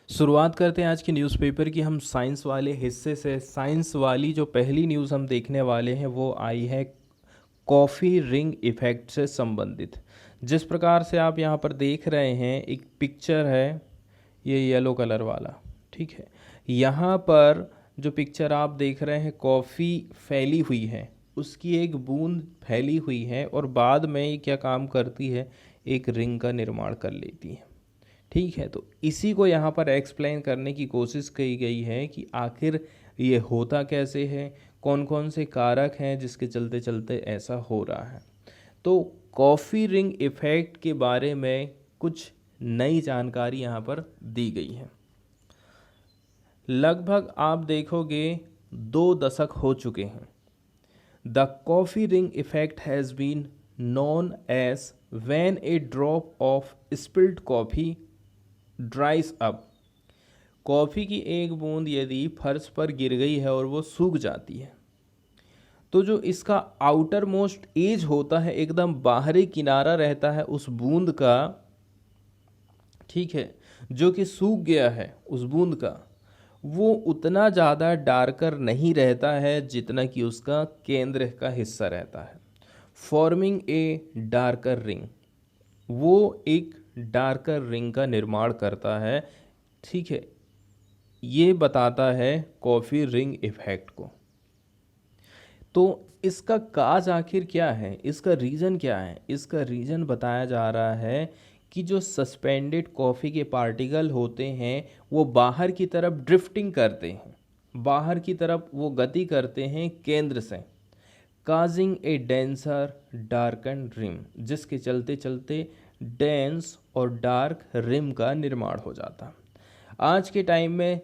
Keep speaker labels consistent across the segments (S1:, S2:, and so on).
S1: शुरुआत करते हैं आज की न्यूज़पेपर की हम साइंस वाले हिस्से से। साइंस वाली जो पहली न्यूज़ हम देखने वाले हैं वो आई है कॉफ़ी रिंग इफ़ेक्ट से संबंधित। जिस प्रकार से आप यहाँ पर देख रहे हैं एक पिक्चर है, ये येलो कलर वाला, ठीक है। यहाँ पर जो पिक्चर आप देख रहे हैं कॉफ़ी फैली हुई है, उसकी एक बूंद फैली हुई है और बाद में ये क्या काम करती है, एक रिंग का निर्माण कर लेती है। ठीक है, तो इसी को यहाँ पर एक्सप्लेन करने की कोशिश की गई है कि आखिर ये होता कैसे है, कौन कौन से कारक हैं जिसके चलते चलते ऐसा हो रहा है। तो कॉफ़ी रिंग इफ़ेक्ट के बारे में कुछ नई जानकारी यहाँ पर दी गई है। लगभग आप देखोगे 2 दशक हो चुके हैं। The coffee ring effect has been known as when a drop of spilled coffee dries up. Coffee की एक बूंद यदि फर्श पर गिर गई है और वो सूख जाती है, तो जो इसका आउटर मोस्ट एज होता है, एकदम बाहरी किनारा रहता है उस बूंद का, ठीक है, जो कि सूख गया है उस बूंद का, वो उतना ज़्यादा डार्कर नहीं रहता है जितना कि उसका केंद्र का हिस्सा रहता है, फॉर्मिंग ए डार्कर रिंग। वो एक डार्कर रिंग का निर्माण करता है, ठीक है। ये बताता है कॉफ़ी रिंग इफ़ेक्ट को। तो इसका काज आखिर क्या है, इसका रीज़न क्या है? इसका रीज़न बताया जा रहा है कि जो सस्पेंडेड कॉफ़ी के पार्टिकल होते हैं वो बाहर की तरफ ड्रिफ्टिंग करते हैं, बाहर की तरफ वो गति करते हैं केंद्र से, काजिंग ए डेंसर डार्कन रिम, जिसके चलते चलते डेंस और डार्क रिम का निर्माण हो जाता। आज के टाइम में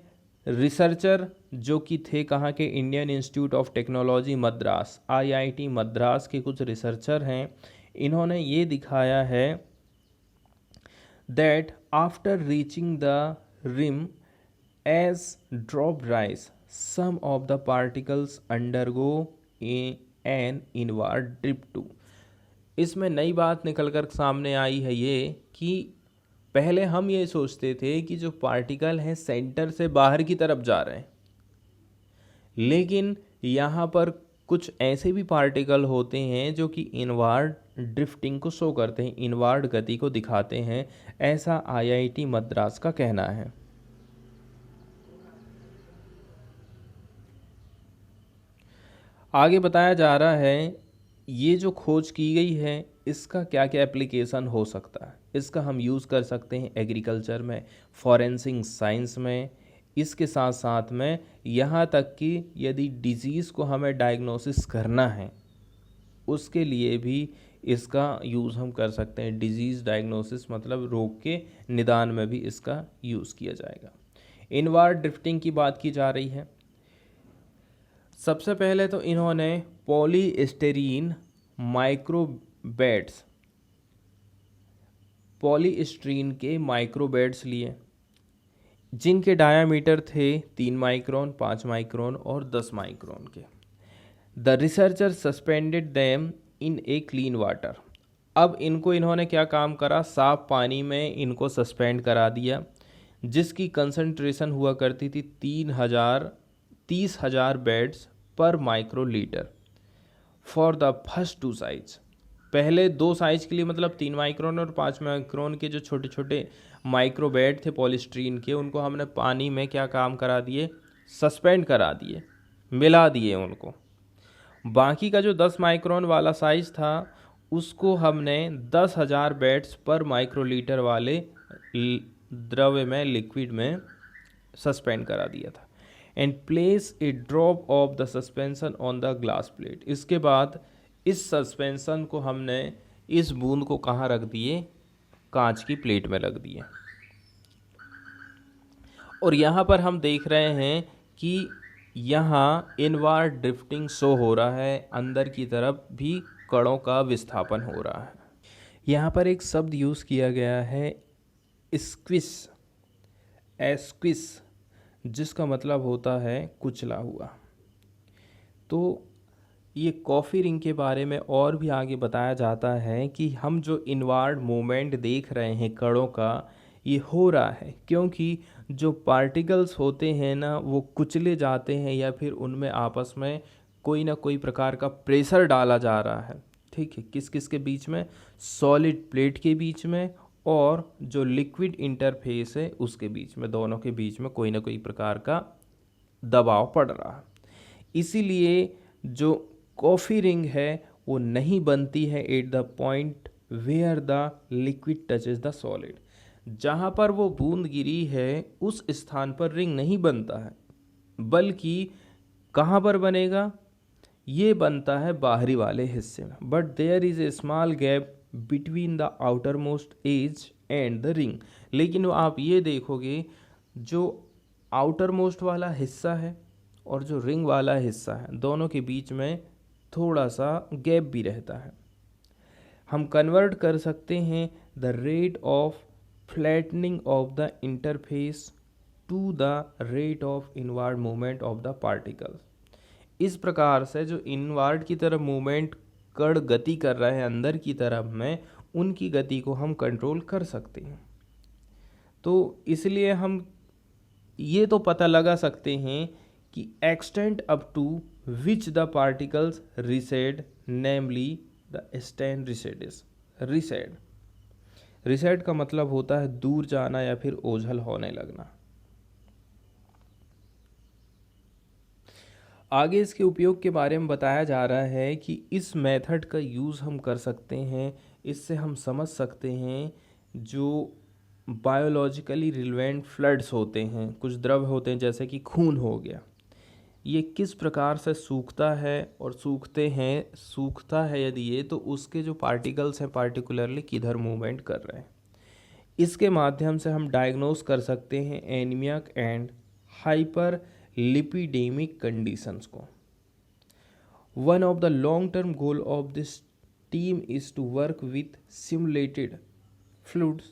S1: रिसर्चर जो कि थे कहाँ के, Indian Institute of Technology Madras, IIT Madras के कुछ रिसर्चर हैं, इन्होंने ये दिखाया है that after reaching the rim edge drop rise some of the particles undergo an inward drift too। इसमें नई बात निकल कर सामने आई है ये कि पहले हम ये सोचते थे कि जो पार्टिकल हैं सेंटर से बाहर की तरफ जा रहे हैं, लेकिन यहाँ पर कुछ ऐसे भी पार्टिकल होते हैं जो कि इनवार्ड ड्रिफ्टिंग को शो करते हैं, इनवार्ड गति को दिखाते हैं, ऐसा आईआईटी मद्रास का कहना है। आगे बताया जा रहा है ये जो खोज की गई है इसका क्या क्या एप्लीकेशन हो सकता है। इसका हम यूज़ कर सकते हैं एग्रीकल्चर में, फॉरेंसिक साइंस में, इसके साथ साथ में यहाँ तक कि यदि डिजीज़ को हमें डायग्नोसिस करना है उसके लिए भी इसका यूज़ हम कर सकते हैं। डिजीज़ डायग्नोसिस मतलब रोग के निदान में भी इसका यूज़ किया जाएगा। इनवार्ड ड्रिफ्टिंग की बात की जा रही है। सबसे पहले तो इन्होंने पॉलीस्टेरीन माइक्रोबेड्स, पॉलीस्टीरीन के माइक्रोबेड्स लिए जिनके डायामीटर थे 3 माइक्रोन, 5 माइक्रोन और 10 माइक्रोन के। The researcher suspended them in a clean water. अब इनको इन्होंने क्या काम करा, साफ पानी में इनको सस्पेंड करा दिया, जिसकी कंसंट्रेशन हुआ करती थी 30,000 बेड्स पर microlitre for the first 2 size. पहले 2 साइज के लिए मतलब 3 माइक्रोन और 5 माइक्रोन के जो छोटे छोटे माइक्रोबेड थे पॉलीस्टीरीन के, उनको हमने पानी में क्या काम करा दिए, सस्पेंड करा दिए, मिला दिए उनको। बाकी का जो 10 माइक्रोन वाला साइज था उसको हमने 10,000 बेड्स पर माइक्रोलीटर वाले द्रव्य में, लिक्विड में सस्पेंड करा दिया था। And place a drop of the suspension on the glass plate. इसके बाद इस सस्पेंशन को हमने, इस बूंद को कहाँ रख दिए, कांच की प्लेट में रख दिए। और यहाँ पर हम देख रहे हैं कि यहाँ इनवार्ड ड्रिफ्टिंग शो हो रहा है, अंदर की तरफ भी कणों का विस्थापन हो रहा है। यहाँ पर एक शब्द यूज़ किया गया है स्क्विस, एस्क्विस, जिसका मतलब होता है कुचला हुआ। तो ये कॉफ़ी रिंग के बारे में और भी आगे बताया जाता है कि हम जो इनवार्ड मूवमेंट देख रहे हैं कणों का, ये हो रहा है क्योंकि जो पार्टिकल्स होते हैं ना वो कुचले जाते हैं या फिर उनमें आपस में कोई ना कोई प्रकार का प्रेशर डाला जा रहा है। ठीक है, किस किस के बीच में? सॉलिड प्लेट के बीच में और जो लिक्विड इंटरफेस है उसके बीच में, दोनों के बीच में कोई ना कोई प्रकार का दबाव पड़ रहा है। इसीलिए जो कॉफ़ी रिंग है वो नहीं बनती है at the point where the liquid touches the solid. जहाँ पर वो बूंद गिरी है उस स्थान पर रिंग नहीं बनता है, बल्कि कहाँ पर बनेगा? ये बनता है बाहरी वाले हिस्से में। But there is a small gap between the outermost edge and the ring. लेकिन आप ये देखोगे जो आउटर मोस्ट वाला हिस्सा है और जो रिंग वाला हिस्सा है दोनों के बीच में थोड़ा सा गैप भी रहता है। हम कन्वर्ट कर सकते हैं the rate of flattening of the interface to the rate of inward movement of the particles. इस प्रकार से जो इनवर्ड की तरफ मूवमेंट कण गति कर रहा है अंदर की तरफ में, उनकी गति को हम कंट्रोल कर सकते हैं। तो इसलिए हम ये तो पता लगा सकते हैं कि extent up to which the particles recede, namely the stand recedes. Recede, recede का मतलब होता है दूर जाना या फिर ओझल होने लगना। आगे इसके उपयोग के बारे में बताया जा रहा है कि इस मेथड का यूज़ हम कर सकते हैं। इससे हम समझ सकते हैं जो बायोलॉजिकली रिलेवेंट फ्लड्स होते हैं, कुछ द्रव होते हैं जैसे कि खून हो गया, ये किस प्रकार से सूखता है और सूखता है यदि ये, तो उसके जो पार्टिकल्स हैं पार्टिकुलरली किधर मूवमेंट कर रहे हैं। इसके माध्यम से हम डायग्नोस कर सकते हैं anaemia and hyperlipidaemic conditions को। One of the long term goal of this team is to work with simulated fluids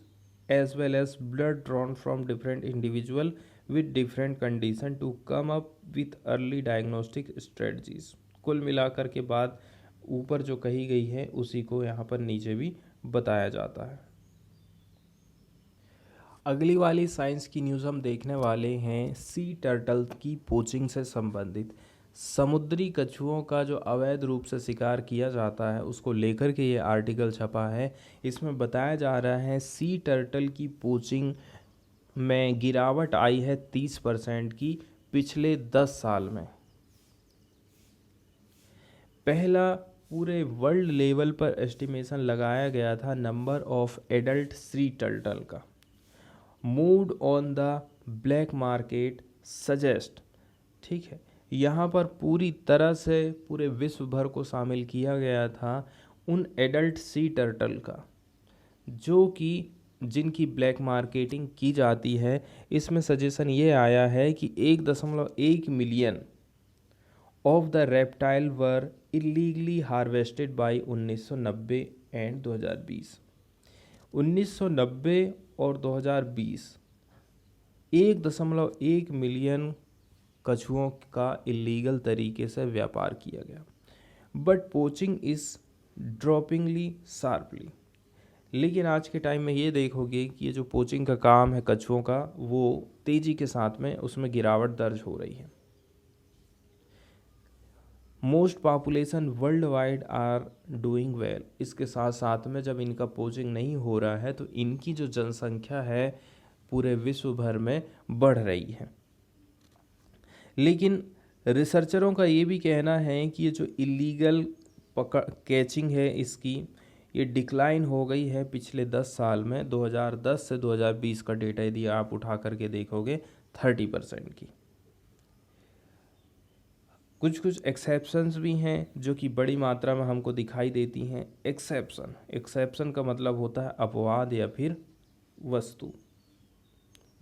S1: as well as blood drawn from different individual with different condition to come up with early diagnostic strategies। कुल मिलाकर के बाद ऊपर जो कही गई है उसी को यहाँ पर नीचे भी बताया जाता है। अगली वाली साइंस की न्यूज़ हम देखने वाले हैं सी टर्टल की पोचिंग से संबंधित। समुद्री कछुओं का जो अवैध रूप से शिकार किया जाता है उसको लेकर के ये आर्टिकल छपा है। इसमें बताया जा रहा है सी टर्टल की पोचिंग में गिरावट आई है 30% की पिछले 10 साल में। पहला पूरे वर्ल्ड लेवल पर एस्टिमेशन लगाया गया था number of adult sea turtle का। Moved on the black market suggest, ठीक है, यहाँ पर पूरी तरह से पूरे विश्व भर को शामिल किया गया था उन एडल्ट सी टर्टल का जो कि जिनकी ब्लैक मार्केटिंग की जाती है। इसमें सजेशन ये आया है कि 1.1 million of the reptile were illegally harvested by 1990 and 2020। 1990 और 2020 1.1 मिलियन कछुओं का इलीगल तरीके से व्यापार किया गया। But poaching is ड्रॉपिंगली sharply. लेकिन आज के टाइम में ये देखोगे कि ये जो पोचिंग का काम है कछुओं का वो तेज़ी के साथ में उसमें गिरावट दर्ज हो रही है। Most population worldwide are doing well. इसके साथ साथ में जब इनका पोचिंग नहीं हो रहा है तो इनकी जो जनसंख्या है पूरे विश्व भर में बढ़ रही है। लेकिन रिसर्चरों का ये भी कहना है कि ये जो इलीगल कैचिंग है इसकी ये डिक्लाइन हो गई है पिछले 10 साल में। 2010 से 2020 का डेटा यदि आप उठा करके देखोगे 30% की। कुछ एक्सेप्शंस भी हैं जो कि बड़ी मात्रा में हमको दिखाई देती हैं। एक्सेप्शन का मतलब होता है अपवाद या फिर वस्तु,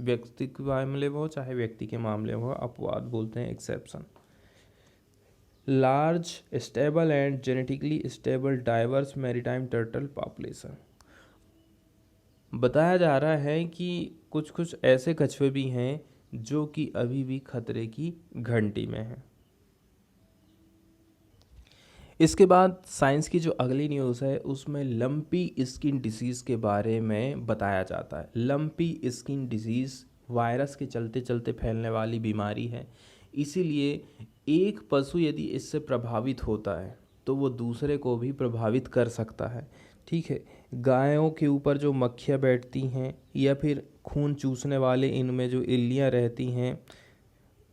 S1: व्यक्ति के मामले में हो चाहे व्यक्ति के मामले में हो, अपवाद बोलते हैं exception. Large stable and genetically stable diverse maritime turtle population. बताया जा रहा है कि कुछ ऐसे कछुए भी हैं जो कि अभी भी खतरे की घंटी में हैं। इसके बाद साइंस की जो अगली न्यूज़ है उसमें लंपी स्किन डिसीज़ के बारे में बताया जाता है। लंपी स्किन डिसीज़ वायरस के चलते चलते फैलने वाली बीमारी है, इसीलिए एक पशु यदि इससे प्रभावित होता है तो वो दूसरे को भी प्रभावित कर सकता है। ठीक है, गायों के ऊपर जो मक्खियाँ बैठती हैं या फिर खून चूसने वाले इनमें जो इल्लियाँ रहती हैं,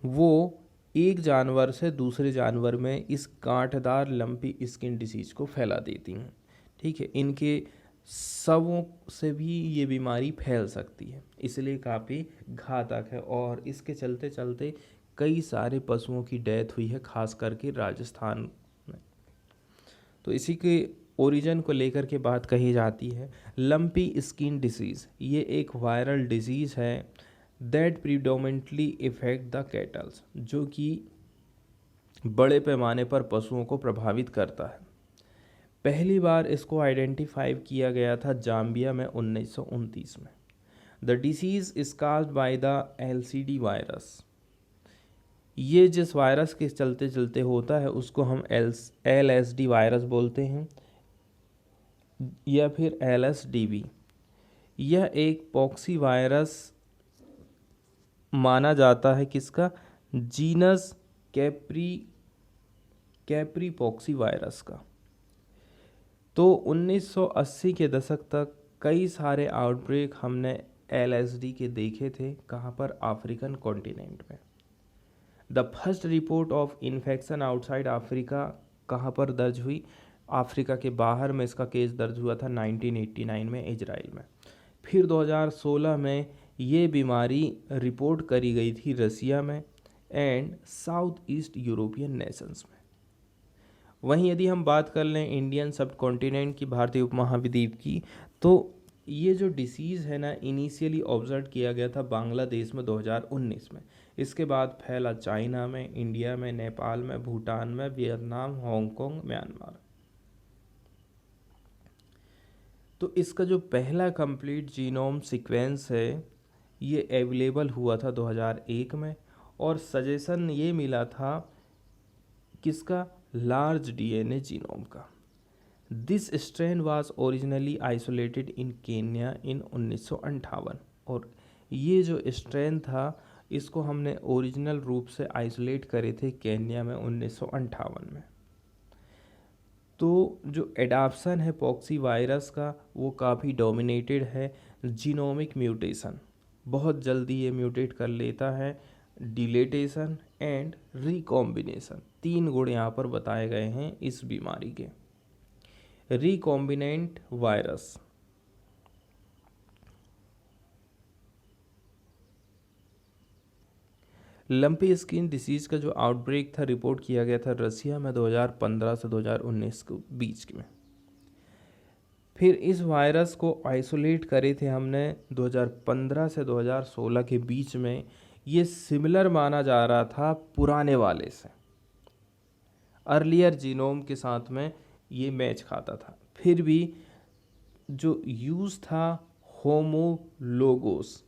S1: वो एक जानवर से दूसरे जानवर में इस कांटेदार लंपी स्किन डिसीज को फैला देती हैं। ठीक है, इनके शवों से भी ये बीमारी फैल सकती है, इसलिए काफ़ी घातक है और इसके चलते चलते कई सारे पशुओं की डेथ हुई है, खास करके राजस्थान में। तो इसी के ओरिजिन को लेकर के बात कही जाती है। लंपी स्किन डिसीज़ ये एक वायरल डिजीज़ है that predominantly effect the kettles, जो कि बड़े पैमाने पर पशुओं को प्रभावित करता है। पहली बार इसको आइडेंटिफाई किया गया था जाम्बिया में 1929 में। The disease is caused by the LCD virus. ये जिस वायरस के चलते चलते होता है उसको हम LSD वायरस बोलते हैं या फिर LSDV। यह एक पॉक्सी वायरस माना जाता है, किसका? जीनस कैप्रीपॉक्सी वायरस का। तो 1980 के दशक तक कई सारे आउटब्रेक हमने LSD के देखे थे। कहाँ पर? अफ्रीकन कॉन्टिनेंट में। The first report of infection outside Africa कहाँ पर दर्ज हुई? अफ्रीका के बाहर में इसका केस दर्ज हुआ था 1989 में इजराइल में। फिर 2016 में ये बीमारी रिपोर्ट करी गई थी रसिया में and south east European Nations में। वहीं यदि हम बात कर लें इंडियन सब कॉन्टिनेंट की, भारतीय उपमहाद्वीप की, तो ये जो डिसीज़ है ना इनिशियली ऑब्जर्व किया गया था बांग्लादेश में 2019 में। इसके बाद फैला चाइना में, इंडिया में, नेपाल में, भूटान में, वियतनाम, हांगकांग, म्यांमार। तो इसका जो पहला कंप्लीट जीनोम सीक्वेंस है ये अवेलेबल हुआ था 2001 में और सजेशन ये मिला था किसका? लार्ज DNA जीनोम का। This strain was originally isolated in Kenya in 1958 और ये जो स्ट्रेन था इसको हमने ओरिजिनल रूप से आइसोलेट करे थे केन्या में 1958 में। तो जो एडाप्शन है पॉक्सी वायरस का वो काफ़ी डोमिनेटेड है जीनोमिक म्यूटेशन। बहुत जल्दी ये म्यूटेट कर लेता है। डिलेटेशन एंड रिकॉम्बिनेशन, 3 गुण यहाँ पर बताए गए हैं इस बीमारी के। Recombinant virus lumpy skin disease का जो आउटब्रेक था रिपोर्ट किया गया था रसिया में 2015 से 2019 के बीच में। फिर इस वायरस को आइसोलेट करे थे हमने 2015 से 2016 के बीच में। ये सिमिलर माना जा रहा था पुराने वाले से, अर्लियर जीनोम के साथ में ये मैच खाता था। फिर भी जो यूज़ था होमोलोगोस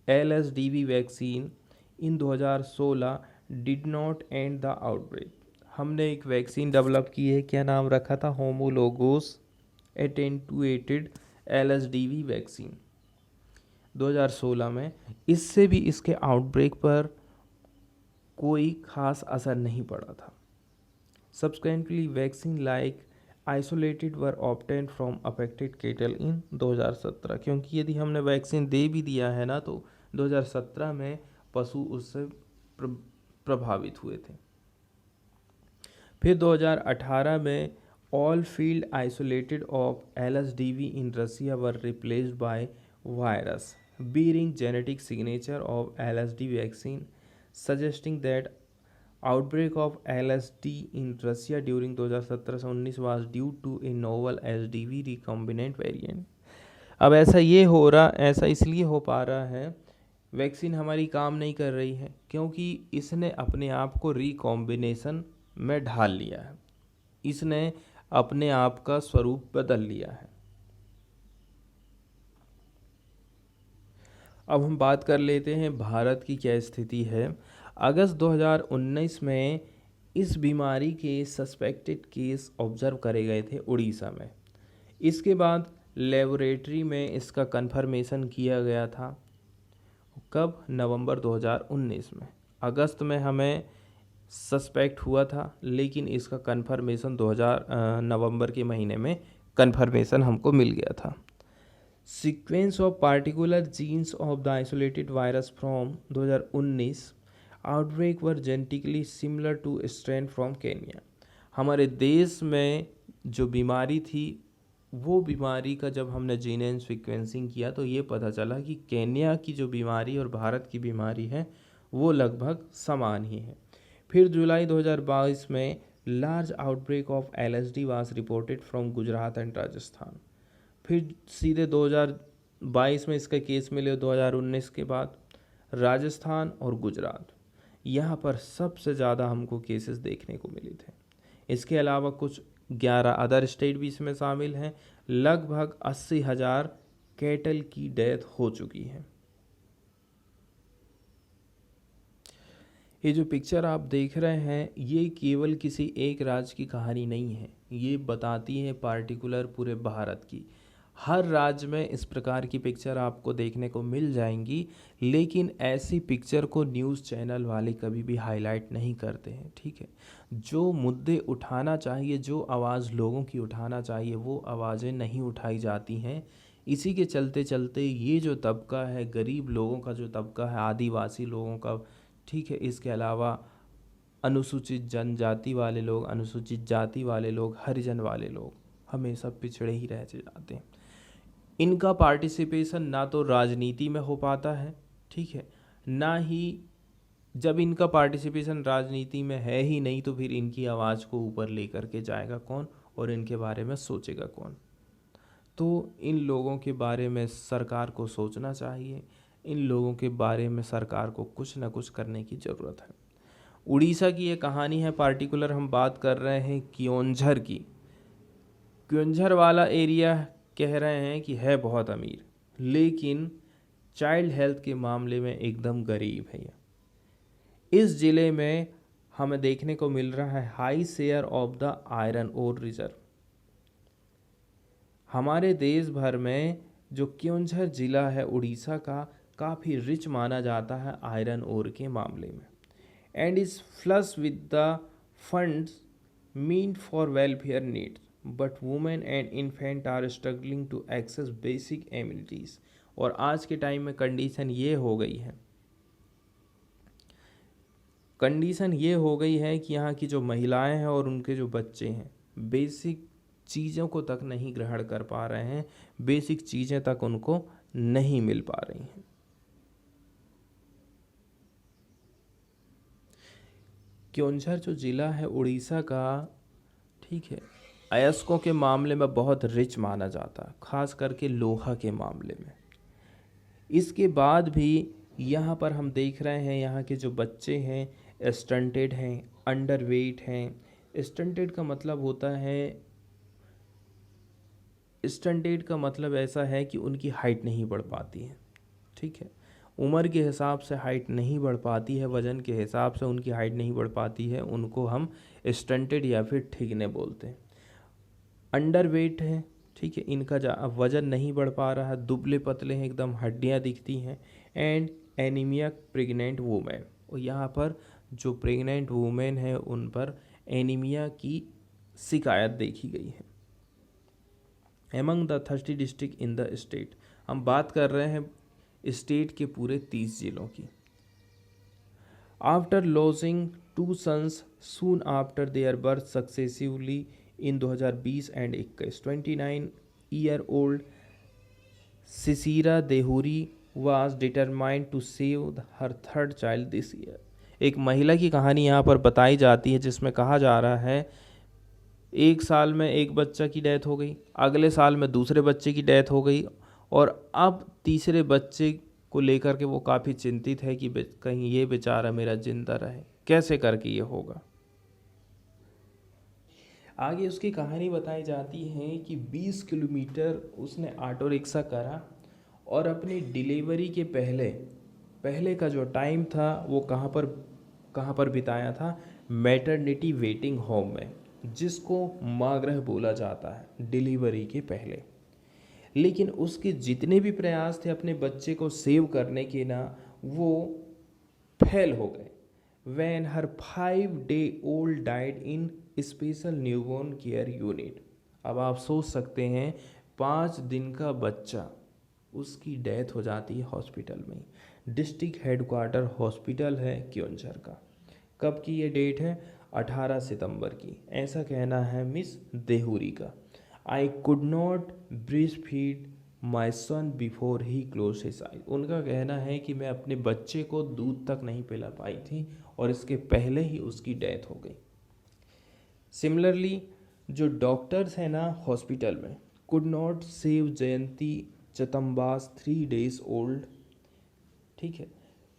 S1: LSDV vaccine in 2016 did not and the outbreak. हमने एक वैक्सीन डेवलप की है, क्या नाम रखा था? होमोलोगोस एटेंटुएटेड LSDV वैक्सीन 2016 में। इससे भी इसके आउटब्रेक पर कोई खास असर नहीं पड़ा था। Subsequently vaccine like isolated were obtained from affected cattle in 2017, क्योंकि यदि हमने वैक्सीन दे भी दिया है ना तो 2017 में पशु उससे प्रभावित हुए थे। फिर 2018 में all field isolated of LSDV in Russia were replaced by virus bearing genetic signature of LSD vaccine, suggesting that outbreak of LSD in Russia during 2017 से 19 was due to a novel SDV recombinant variant। अब ऐसा इसलिए हो पा रहा है, vaccine हमारी काम नहीं कर रही है क्योंकि इसने अपने आप को रिकॉम्बिनेशन में ढाल लिया है, इसने अपने आप का स्वरूप बदल लिया है। अब हम बात कर लेते हैं भारत की क्या स्थिति है। अगस्त 2019 में इस बीमारी के सस्पेक्टेड केस ऑब्जर्व करे गए थे उड़ीसा में। इसके बाद लेबोरेटरी में इसका कन्फर्मेशन किया गया था। कब? नवंबर 2019 में। अगस्त में हमें सस्पेक्ट हुआ था, लेकिन इसका कन्फर्मेशन नवंबर के महीने में कन्फर्मेशन हमको मिल गया था। Sequence of particular genes of the isolated virus from 2019 outbreak were genetically similar to strain from Kenya. हमारे देश में जो बीमारी थी, वो बीमारी का जब हमने जीन सीक्वेंसिंग किया तो ये पता चला कि केन्या की जो बीमारी और भारत की बीमारी है वो लगभग समान ही है। फिर जुलाई 2022 में large outbreak of LSD was reported from Gujarat and Rajasthan. फिर सीधे 2022 में इसका केस मिले 2019 के बाद राजस्थान और गुजरात, यहाँ पर सबसे ज़्यादा हमको केसेस देखने को मिले थे। इसके अलावा कुछ 11 अदर स्टेट भी इसमें शामिल हैं। लगभग 80,000 कैटल की डेथ हो चुकी है। ये जो पिक्चर आप देख रहे हैं ये केवल किसी एक राज्य की कहानी नहीं है, ये बताती है पार्टिकुलर पूरे भारत की। हर राज्य में इस प्रकार की पिक्चर आपको देखने को मिल जाएंगी, लेकिन ऐसी पिक्चर को न्यूज़ चैनल वाले कभी भी हाईलाइट नहीं करते हैं। ठीक है, जो मुद्दे उठाना चाहिए, जो आवाज़ लोगों की उठाना चाहिए, वो आवाज़ें नहीं उठाई जाती हैं। इसी के चलते चलते ये जो तबका है, गरीब लोगों का जो तबका है, आदिवासी लोगों का, ठीक है, इसके अलावा अनुसूचित जनजाति वाले लोग, अनुसूचित जाति वाले लोग, हरिजन वाले लोग हमेशा पिछड़े ही रह जाते हैं। इनका पार्टिसिपेशन ना तो राजनीति में हो पाता है, ठीक है, ना ही जब इनका पार्टिसिपेशन राजनीति में है ही नहीं तो फिर इनकी आवाज़ को ऊपर लेकर के जाएगा कौन और इनके बारे में सोचेगा कौन। तो इन लोगों के बारे में सरकार को सोचना चाहिए, इन लोगों के बारे में सरकार को कुछ ना कुछ करने की ज़रूरत है। उड़ीसा की ये कहानी है, पार्टिकुलर हम बात कर रहे हैं क्योंझर की। क्योंझर वाला एरिया कह रहे हैं कि है बहुत अमीर, लेकिन चाइल्ड हेल्थ के मामले में एकदम गरीब है। इस ज़िले में हमें देखने को मिल रहा है high share of the iron ore reserve. हमारे देश भर में जो क्योंझर ज़िला है उड़ीसा का, काफ़ी रिच माना जाता है आयरन ओर के मामले में, and is flush with the funds meant for welfare needs, but women and infant are struggling to access basic amenities. और आज के टाइम में कंडीशन ये हो गई है कि यहाँ की जो महिलाएं हैं और उनके जो बच्चे हैं बेसिक चीज़ों को तक नहीं ग्रहण कर पा रहे हैं, बेसिक चीज़ें तक उनको नहीं मिल पा रही हैं। क्योंझर जो ज़िला है उड़ीसा का, ठीक है, अयस्कों के मामले में बहुत रिच माना जाता है, खास करके लोहा के मामले में। इसके बाद भी यहाँ पर हम देख रहे हैं यहाँ के जो बच्चे हैं स्टंटेड हैं, अंडरवेट हैं। स्टंटेड का मतलब होता है, स्टंटेड का मतलब ऐसा है कि उनकी हाइट नहीं बढ़ पाती है, ठीक है, उम्र के हिसाब से हाइट नहीं बढ़ पाती है, वज़न के हिसाब से उनकी हाइट नहीं बढ़ पाती है, उनको हम स्टंटेड या फिर ठिगने बोलते हैं। अंडरवेट है, ठीक है, इनका वज़न नहीं बढ़ पा रहा है, दुबले पतले हैं, एकदम हड्डियां दिखती हैं। एंड एनीमिया प्रेग्नेंट वूमेन, और यहाँ पर जो प्रेग्नेंट वूमेन है उन पर एनीमिया की शिकायत देखी गई है। Among the 30 district in the state, हम बात कर रहे हैं स्टेट के पूरे 30 जिलों की। After losing 2 sons soon after their birth successively in 2020 and 21, 29-year-old Sisira Dehury was determined to save her third child this year। एक महिला की कहानी यहाँ पर बताई जाती है जिसमें कहा जा रहा है 1 साल में एक बच्चा की डेथ हो गई, अगले साल में दूसरे बच्चे की डेथ हो गई, और अब तीसरे बच्चे को लेकर के वो काफ़ी चिंतित है कि कहीं ये बेचारा मेरा जिंदा रहे, कैसे करके ये होगा। आगे उसकी कहानी बताई जाती है कि 20 किलोमीटर उसने ऑटो रिक्शा करा और अपनी डिलीवरी के पहले का जो टाइम था वो कहाँ पर कहाँ पर बिताया था? मैटरनिटी वेटिंग होम में, जिसको माँ गृह बोला जाता है डिलीवरी के पहले। लेकिन उसके जितने भी प्रयास थे अपने बच्चे को सेव करने के ना, वो फेल हो गए। When her 5-day old died in special newborn care unit। अब आप सोच सकते हैं 5 दिन का बच्चा, उसकी डेथ हो जाती है हॉस्पिटल में। डिस्ट्रिक्ट हेडक्वार्टर हॉस्पिटल है क्योंझर का। कब की ये डेट है? 18 सितंबर की। ऐसा कहना है मिस देहुरी का। I could not breast feed my son before he close his eye. उनका कहना है कि मैं अपने बच्चे को दूध तक नहीं पिला पाई थी और इसके पहले ही उसकी डेथ हो गई। सिमिलरली जो डॉक्टर्स हैं ना हॉस्पिटल में, कुड नॉट सेव जयंती चतम्बास 3 days ओल्ड। ठीक है,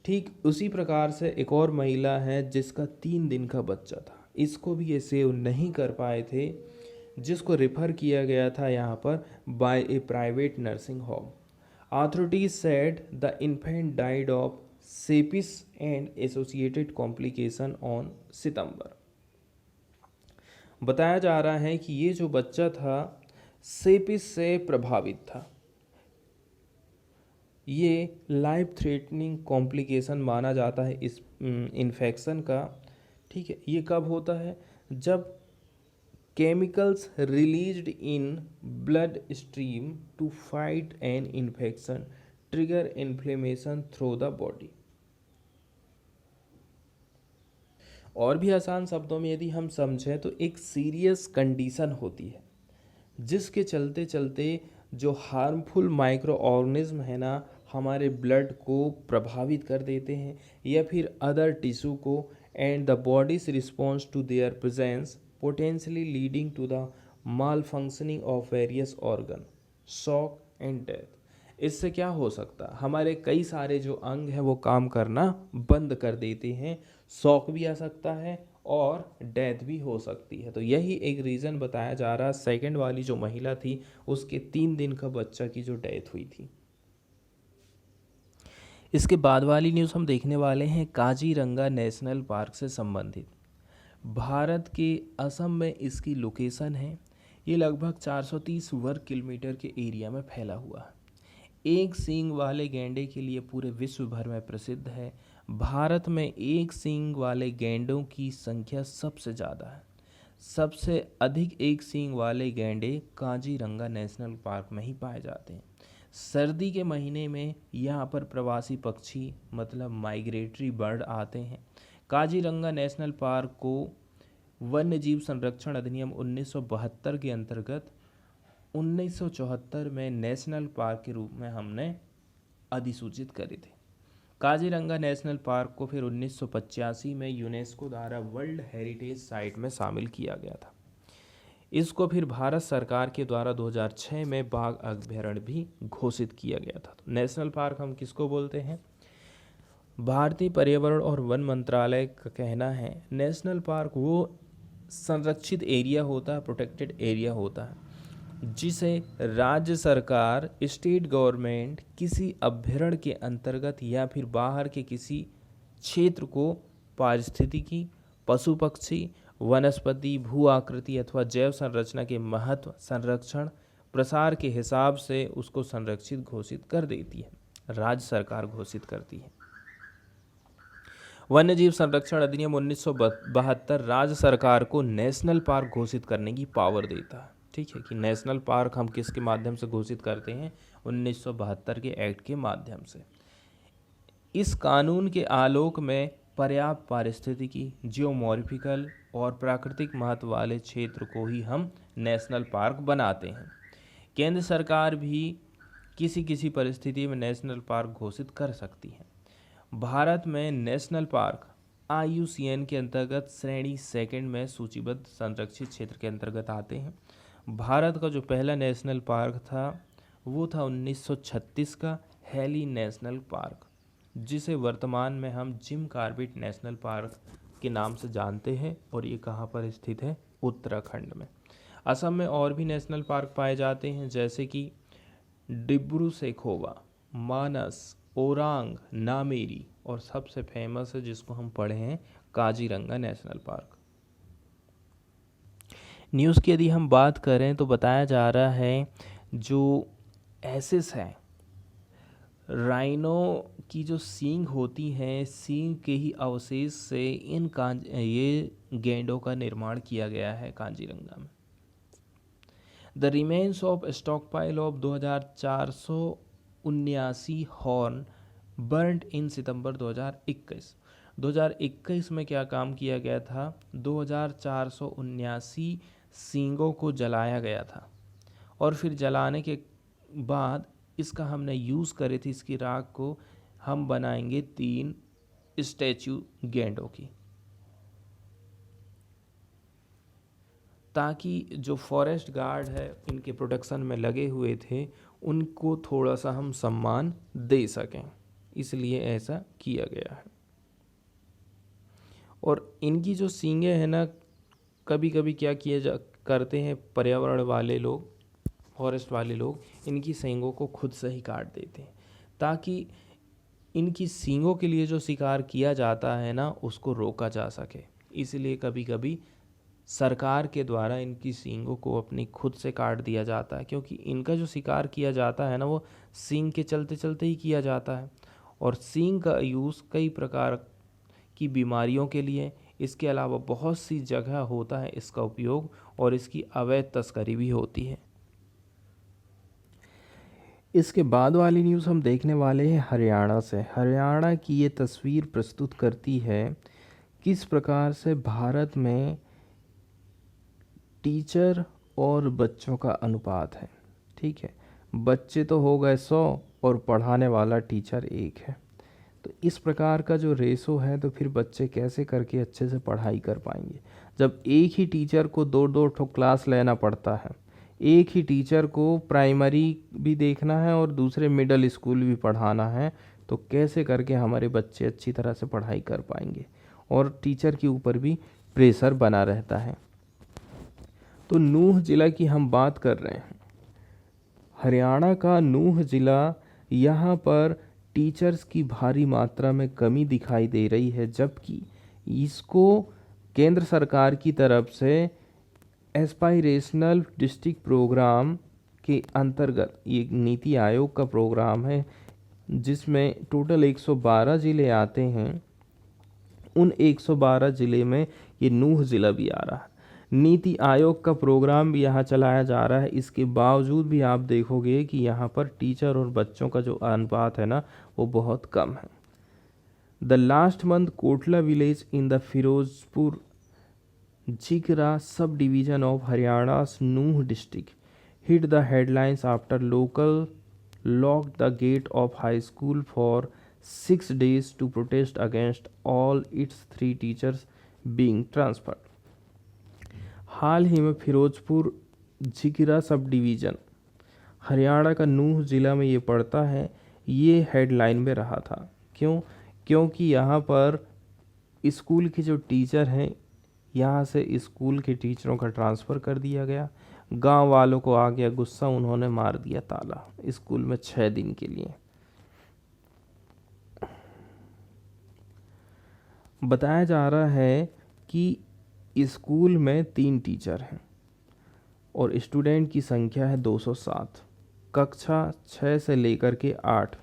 S1: ठीक उसी प्रकार से एक और महिला है जिसका 3 दिन का बच्चा था, इसको भी ये सेव नहीं कर पाए थे, जिसको रेफर किया गया था यहाँ पर by a private nursing home. Authorities said the infant died of sepsis and associated complication on सितंबर। बताया जा रहा है कि ये जो बच्चा था सेपिस से प्रभावित था। ये लाइफ थ्रेटनिंग कॉम्प्लिकेशन माना जाता है इस इन्फेक्शन का। ठीक है, ये कब होता है? जब chemicals released in blood stream to fight an infection trigger inflammation through the body. और भी आसान शब्दों में यदि हम समझें तो एक सीरियस कंडीशन होती है जिसके चलते चलते जो हार्मफुल माइक्रो ऑर्गेनिज्म है ना हमारे ब्लड को प्रभावित कर देते हैं या फिर अदर टिश्यू को, and the bodies response to their presence potentially leading to the malfunctioning of various organ, shock and death. इससे क्या हो सकता है? हमारे कई सारे जो अंग हैं वो काम करना बंद कर देते हैं, शॉक भी आ सकता है और डेथ भी हो सकती है। तो यही एक रीज़न बताया जा रहा है। सेकंड वाली जो महिला थी उसके 3 दिन का बच्चा की जो डेथ हुई थी। इसके बाद वाली न्यूज़ हम देखने वाले हैं काजीरंगा नेशनल पार्क से संबंधित। भारत के असम में इसकी लोकेशन है। ये लगभग 430 वर्ग किलोमीटर के एरिया में फैला हुआ है। एक सींग वाले गैंडे के लिए पूरे विश्व भर में प्रसिद्ध है। भारत में एक सींग वाले गैंडों की संख्या सबसे ज़्यादा है। सबसे अधिक एक सींग वाले गैंडे काजीरंगा नेशनल पार्क में ही पाए जाते हैं। सर्दी के महीने में यहाँ पर प्रवासी पक्षी मतलब माइग्रेटरी बर्ड आते हैं। काजीरंगा नेशनल पार्क को वन्यजीव संरक्षण अधिनियम 1972 के अंतर्गत 1974 में नेशनल पार्क के रूप में हमने अधिसूचित करे थे। काजीरंगा नेशनल पार्क को फिर 1985 में यूनेस्को द्वारा वर्ल्ड हेरिटेज साइट में शामिल किया गया था। इसको फिर भारत सरकार के द्वारा 2006 में बाघ अभयारण्य भी घोषित किया गया था। तो नेशनल पार्क हम किसको बोलते हैं? भारतीय पर्यावरण और वन मंत्रालय का कहना है नेशनल पार्क वो संरक्षित एरिया होता है, प्रोटेक्टेड एरिया होता है, जिसे राज्य सरकार, स्टेट गवर्नमेंट किसी अभ्यारण्य के अंतर्गत या फिर बाहर के किसी क्षेत्र को पारिस्थितिकी, पशु पक्षी, वनस्पति, भू आकृति अथवा जैव संरचना के महत्व, संरक्षण, प्रसार के हिसाब से उसको संरक्षित घोषित कर देती है। राज्य सरकार घोषित करती है। वन्यजीव संरक्षण अधिनियम 1972 राज्य सरकार को नेशनल पार्क घोषित करने की पावर देता है। ठीक है, कि नेशनल पार्क हम किसके माध्यम से घोषित करते हैं? 1972 के एक्ट के माध्यम से। इस कानून के आलोक में पर्याप्त पारिस्थितिकी, जियोमॉर्फिकल और प्राकृतिक महत्व वाले क्षेत्र को ही हम नेशनल पार्क बनाते हैं। केंद्र सरकार भी किसी किसी परिस्थिति में नेशनल पार्क घोषित कर सकती है। भारत में नेशनल पार्क IUCN के अंतर्गत श्रेणी सेकंड में सूचीबद्ध संरक्षित क्षेत्र के अंतर्गत आते हैं। भारत का जो पहला नेशनल पार्क था वो था 1936 का हेली नेशनल पार्क, जिसे वर्तमान में हम जिम कॉर्बेट नेशनल पार्क के नाम से जानते हैं, और ये कहाँ पर स्थित है? उत्तराखंड में। असम में और भी नेशनल पार्क पाए जाते हैं, जैसे कि डिब्रू सैखोवा, मानस, ओरांग, नामेरी, और सबसे फेमस है जिसको हम पढ़े हैं काजीरंगा नेशनल पार्क। न्यूज़ की यदि हम बात करें तो बताया जा रहा है जो एसिस है, राइनो की जो सींग होती हैं, सींग के ही अवशेष से ये गेंडों का निर्माण किया गया है काजीरंगा में। The remains of stockpile of 2479 horn burned in September 2021। 2021 में क्या काम किया गया था, 2479 सींगों को जलाया गया था और फिर जलाने के बाद इसका हमने यूज़ करे थे, इसकी राख को हम बनाएंगे 3 स्टैचू गेंडों की, ताकि जो फॉरेस्ट गार्ड है इनके प्रोटेक्शन में लगे हुए थे उनको थोड़ा सा हम सम्मान दे सकें, इसलिए ऐसा किया गया है। और इनकी जो सींगें हैं ना, कभी कभी क्या करते हैं पर्यावरण वाले लोग, फॉरेस्ट वाले लोग इनकी सींगों को खुद से ही काट देते हैं, ताकि इनकी सींगों के लिए जो शिकार किया जाता है ना उसको रोका जा सके। इसलिए कभी कभी सरकार के द्वारा इनकी सींगों को अपनी खुद से काट दिया जाता है, क्योंकि इनका जो शिकार किया जाता है ना वो सींग के चलते चलते ही किया जाता है। और सींग का यूज़ कई प्रकार की बीमारियों के लिए, इसके अलावा बहुत सी जगह होता है इसका उपयोग, और इसकी अवैध तस्करी भी होती है। इसके बाद वाली न्यूज़ हम देखने वाले हैं हरियाणा से। हरियाणा की ये तस्वीर प्रस्तुत करती है किस प्रकार से भारत में टीचर और बच्चों का अनुपात है। ठीक है, बच्चे तो हो गए 100 और पढ़ाने वाला टीचर 1 है, तो इस प्रकार का जो रेशो है तो फिर बच्चे कैसे करके अच्छे से पढ़ाई कर पाएंगे, जब एक ही टीचर को 2-2 क्लास लेना पड़ता है, एक ही टीचर को प्राइमरी भी देखना है और दूसरे मिडिल स्कूल भी पढ़ाना है, तो कैसे करके हमारे बच्चे अच्छी तरह से पढ़ाई कर पाएंगे, और टीचर के ऊपर भी प्रेशर बना रहता है। तो नूंह ज़िला की हम बात कर रहे हैं, हरियाणा का नूंह ज़िला, यहाँ पर टीचर्स की भारी मात्रा में कमी दिखाई दे रही है, जबकि इसको केंद्र सरकार की तरफ से एस्पायरेशनल डिस्ट्रिक्ट प्रोग्राम के अंतर्गत ये नीति आयोग का प्रोग्राम है, जिसमें टोटल 112 ज़िले आते हैं। उन 112 ज़िले में ये नूंह ज़िला भी आ रहा है। नीति आयोग का प्रोग्राम भी यहाँ चलाया जा रहा है, इसके बावजूद भी आप देखोगे कि यहाँ पर टीचर और बच्चों का जो अनुपात है ना वो बहुत कम है। The last month Kotla village in the Firozpur जिगरा sub division of Haryana's Nuh district hit the headlines after local locked the gate of high school for 6 days to protest against all its 3 teachers being transferred. हाल ही में Firozpur झिकिरा sub division Haryana का नूंह ज़िला में ये पड़ता है, ये headline में रहा था। क्योंकि यहाँ पर स्कूल के जो टीचर हैं, यहाँ से स्कूल के टीचरों का ट्रांसफ़र कर दिया गया। गांव वालों को आ गया गुस्सा, उन्होंने मार दिया ताला स्कूल में 6 दिन के लिए। बताया जा रहा है कि स्कूल में 3 टीचर हैं और स्टूडेंट की संख्या है 207, कक्षा 6 से लेकर के 8,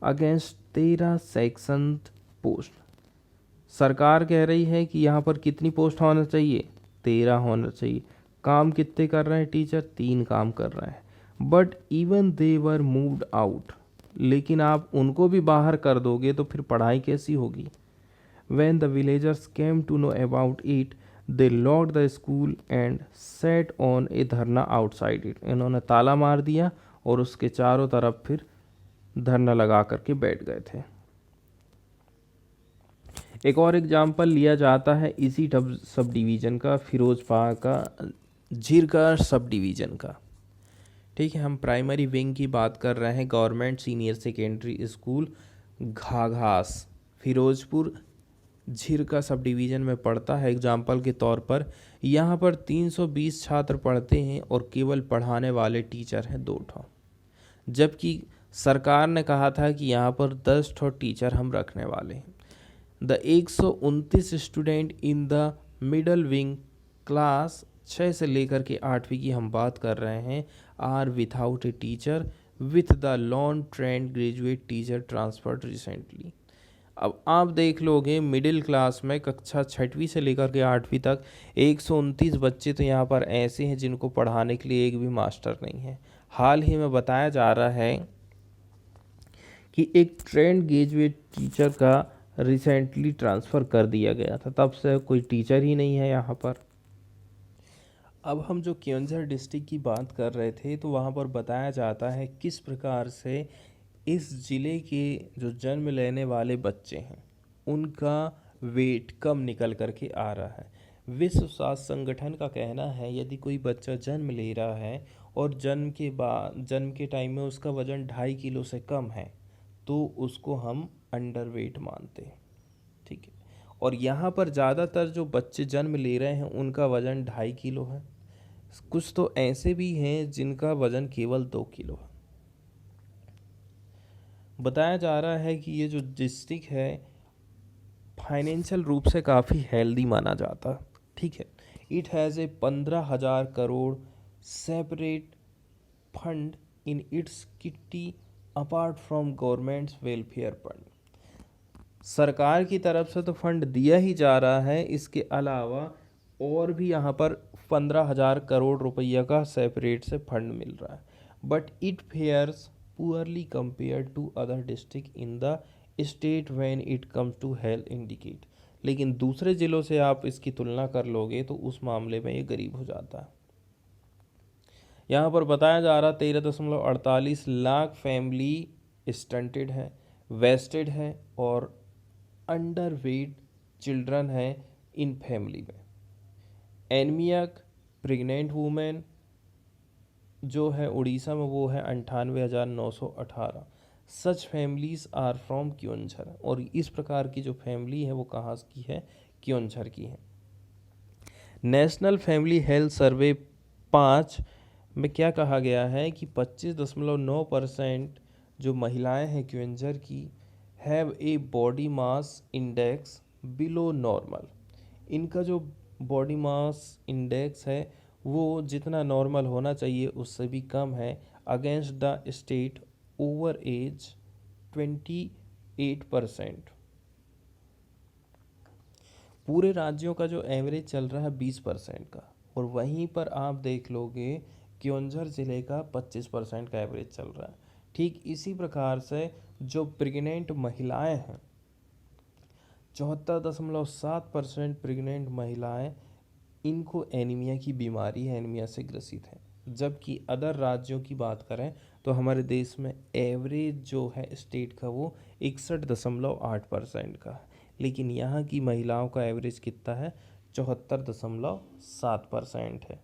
S1: अगेंस्ट 13 सेक्शन पोस्ट। सरकार कह रही है कि यहाँ पर कितनी पोस्ट होना चाहिए, 13 होना चाहिए। काम कितने कर रहे हैं टीचर, 3 काम कर रहे हैं। But even they were moved out, लेकिन आप उनको भी बाहर कर दोगे तो फिर पढ़ाई कैसी होगी। When the villagers came to know about it, they locked the school and sat on a धरना outside it. इन्होंने ताला मार दिया और उसके चारों तरफ फिर धरना लगा करके बैठ गए थे। एक और एग्जाम्पल लिया जाता है इसी सब डिवीज़न का, फिरोजपुर का झिरका सब डिवीज़न का। ठीक है, हम प्राइमरी विंग की बात कर रहे हैं। Government senior secondary school Ghaghas Firozpur Jhirka sub division में पढ़ता है। एग्जाम्पल के तौर पर यहाँ पर 320 छात्र पढ़ते हैं और केवल पढ़ाने वाले टीचर हैं 2 ठो, जबकि सरकार ने कहा था कि यहाँ पर 10 ठो टीचर हम रखने वाले हैं। The 129 student in the middle wing class 6 से लेकर के 8वीं की हम बात कर रहे हैं or without a teacher with the lone trained graduate teacher transferred recently. अब आप देख लोगे मिडिल क्लास में कक्षा 6वीं से लेकर के 8वीं तक 129 बच्चे तो यहाँ पर ऐसे हैं जिनको पढ़ाने के लिए एक भी मास्टर नहीं है। हाल ही में बताया जा रहा है कि एक ट्रेंड ग्रेजुएट टीचर का रिसेंटली ट्रांसफ़र कर दिया गया था, तब से कोई टीचर ही नहीं है यहाँ पर। अब हम जो क्योंझर डिस्ट्रिक्ट की बात कर रहे थे तो वहाँ पर बताया जाता है किस प्रकार से इस ज़िले के जो जन्म लेने वाले बच्चे हैं उनका वेट कम निकल कर के आ रहा है। विश्व स्वास्थ्य संगठन का कहना है यदि कोई बच्चा जन्म ले रहा है और जन्म के टाइम में उसका वज़न 2.5 किलो से कम है तो उसको हम अंडर वेट मानते हैं, ठीक है। और यहाँ पर ज़्यादातर जो बच्चे जन्म ले रहे हैं उनका वज़न 2.5 किलो है। कुछ तो ऐसे भी हैं जिनका वज़न केवल 2 किलो है। बताया जा रहा है कि ये जो डिस्ट्रिक्ट है फाइनेंशियल रूप से काफ़ी हेल्दी माना जाता है, ठीक है। It has a 15,000 crore separate fund in its kitty apart from governments welfare fund. सरकार की तरफ से तो फंड दिया ही जा रहा है, इसके अलावा और भी यहाँ पर 15,000 करोड़ रुपया का सेपरेट से फंड मिल रहा है। But it fares poorly compare to other district in the state when it comes to health indicate. लेकिन दूसरे ज़िलों से आप इसकी तुलना कर लोगे तो उस मामले में ये गरीब हो जाता है। यहाँ पर बताया जा रहा 13.48 लाख फैमिली स्टंटेड है, वेस्टेड है और अंडर वेट चिल्ड्रन है इन फैमिली में। एनीमिक प्रेग्नेंट वुमेन जो है उड़ीसा में वो है 98,918। सच फैमिलीज आर फ्रॉम क्योंझर। और इस प्रकार की जो फैमिली है वो कहाँ की है, क्योंझर की है। नेशनल फैमिली हेल्थ सर्वे 5 में क्या कहा गया है कि 25.9% जो महिलाएं हैं क्योंझर की have a body mass index below normal. इनका जो बॉडी मास इंडेक्स है वो जितना नॉर्मल होना चाहिए उससे भी कम है against the state average 28%। पूरे राज्यों का जो एवरेज चल रहा है 20% का, और वहीं पर आप देख लोगे क्योंझर ज़िले का 25% का एवरेज चल रहा है। ठीक इसी प्रकार से जो प्रेग्नेंट महिलाएं हैं 74.7% प्रेग्नेंट महिलाएं इनको एनीमिया की बीमारी है, एनीमिया से ग्रसित हैं। जबकि अदर राज्यों की बात करें तो हमारे देश में एवरेज जो है स्टेट का वो 61.8% का है, लेकिन यहाँ की महिलाओं का एवरेज कितना है, 74.7% है।